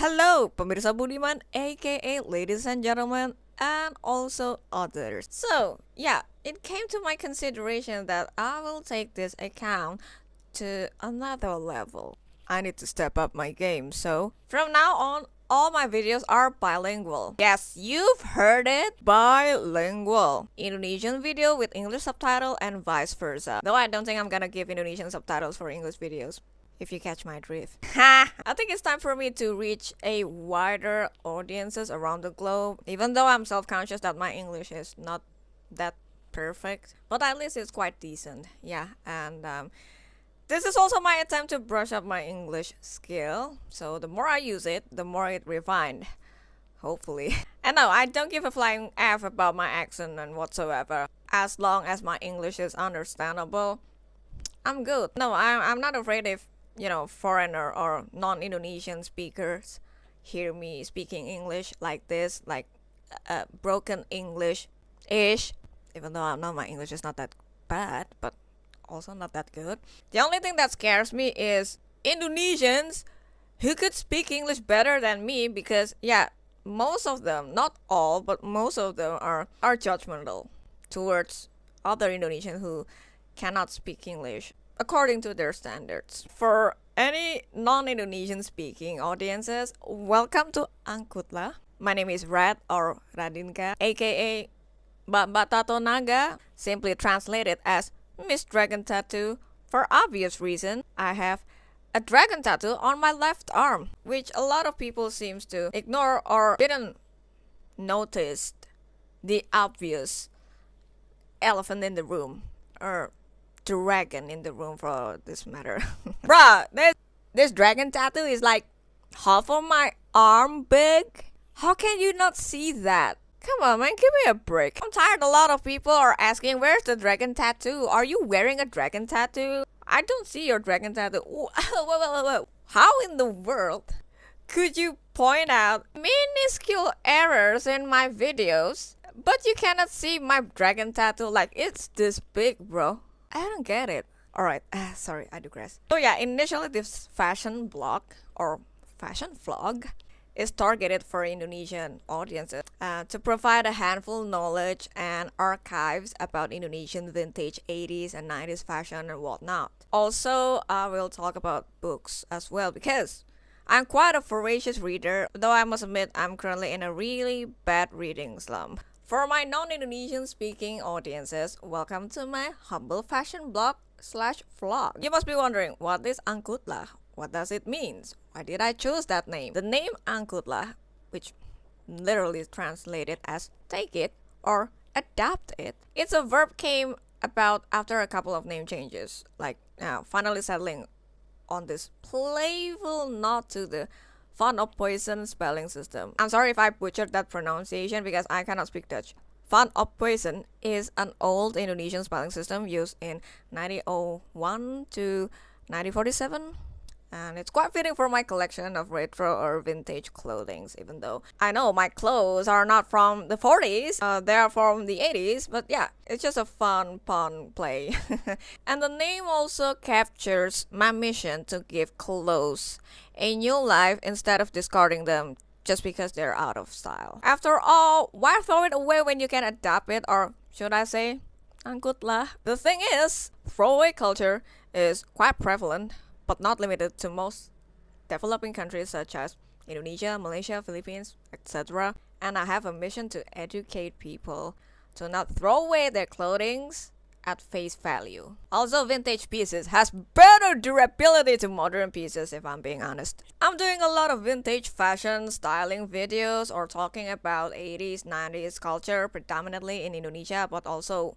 Hello, pemirsa Budiman, a.k.a. ladies and gentlemen, and also others. So, yeah, it came to my consideration that I will take this account to another level. I need to step up my game, so from now on, all my videos are bilingual. Yes, you've heard it, bilingual. Indonesian video with English subtitle and vice versa. Though I don't think I'm gonna give Indonesian subtitles for English videos, if you catch my drift. Ha! I think it's time for me to reach a wider audiences around the globe, even though I'm self-conscious that my English is not that perfect, but at least it's quite decent. Yeah, and this is also my attempt to brush up my English skill, so the more I use it, the more it refined, hopefully. And no, I don't give a flying F about my accent and whatsoever. As long as my English is understandable, I'm good. No, I'm not afraid if, foreigner or non-Indonesian speakers hear me speaking English like this, like broken English-ish, even though I know my English is not that bad, but also not that good. The only thing that scares me is Indonesians who could speak English better than me, because most of them, not all, but most of them are judgmental towards other Indonesians who cannot speak English according to their standards. For any non-Indonesian speaking audiences, welcome to Angkoetlah. My name is Rad or Radinka, a.k.a. Mbak² Tato Naga, simply translated as Miss Dragon Tattoo. For obvious reason, I have a dragon tattoo on my left arm, which a lot of people seems to ignore or didn't notice the obvious elephant in the room, or dragon in the room for this matter. Bruh, this dragon tattoo is like half of my arm big. How can you not see that? Come on, man, give me a break. I'm tired. A lot of people are asking, where's the dragon tattoo? Are you wearing a dragon tattoo? I don't see your dragon tattoo. Whoa. How in the world could you point out minuscule errors in my videos, but you cannot see my dragon tattoo like it's this big, bro? I don't get it. Alright, sorry, I digress. So yeah, initially this fashion blog or fashion vlog is targeted for Indonesian audiences to provide a handful knowledge and archives about Indonesian vintage 80s and 90s fashion and whatnot. Also, I will talk about books as well, because I'm quite a voracious reader, though I must admit I'm currently in a really bad reading slump. For my non-Indonesian speaking audiences, welcome to my humble fashion blog/vlog. You must be wondering, what is Angkoetlah? What does it mean? Why did I choose that name? The name Angkoetlah, which literally is translated as take it or adapt it, it's a verb came about after a couple of name changes, like finally settling on this playful nod to the Van Ophuijsen spelling system. I'm sorry if I butchered that pronunciation because I cannot speak Dutch. Van Ophuijsen is an old Indonesian spelling system used in 1901 to 1947. And it's quite fitting for my collection of retro or vintage clothing, even though I know my clothes are not from the 40s, they are from the 80s, but yeah, it's just a fun pun play. And the name also captures my mission to give clothes a new life instead of discarding them just because they're out of style. After all, why throw it away when you can adapt it, or should I say, Angkoetlah? The thing is, throwaway culture is quite prevalent, but not limited to most developing countries such as Indonesia, Malaysia, Philippines, etc. And I have a mission to educate people to not throw away their clothing at face value. Also, vintage pieces has better durability to modern pieces, if I'm being honest. I'm doing a lot of vintage fashion styling videos or talking about 80s, 90s culture, predominantly in Indonesia, but also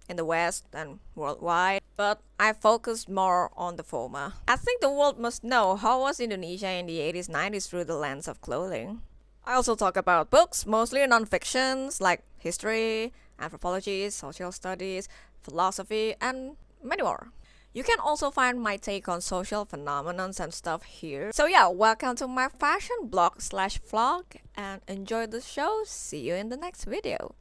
in the West and worldwide, but I focus more on the former. I think the world must know how was Indonesia in the 80s, 90s through the lens of clothing. I also talk about books, mostly non-fictions like history, anthropology, social studies, philosophy, and many more. You can also find my take on social phenomena and stuff here. So yeah, welcome to my fashion blog/vlog and enjoy the show. See you in the next video.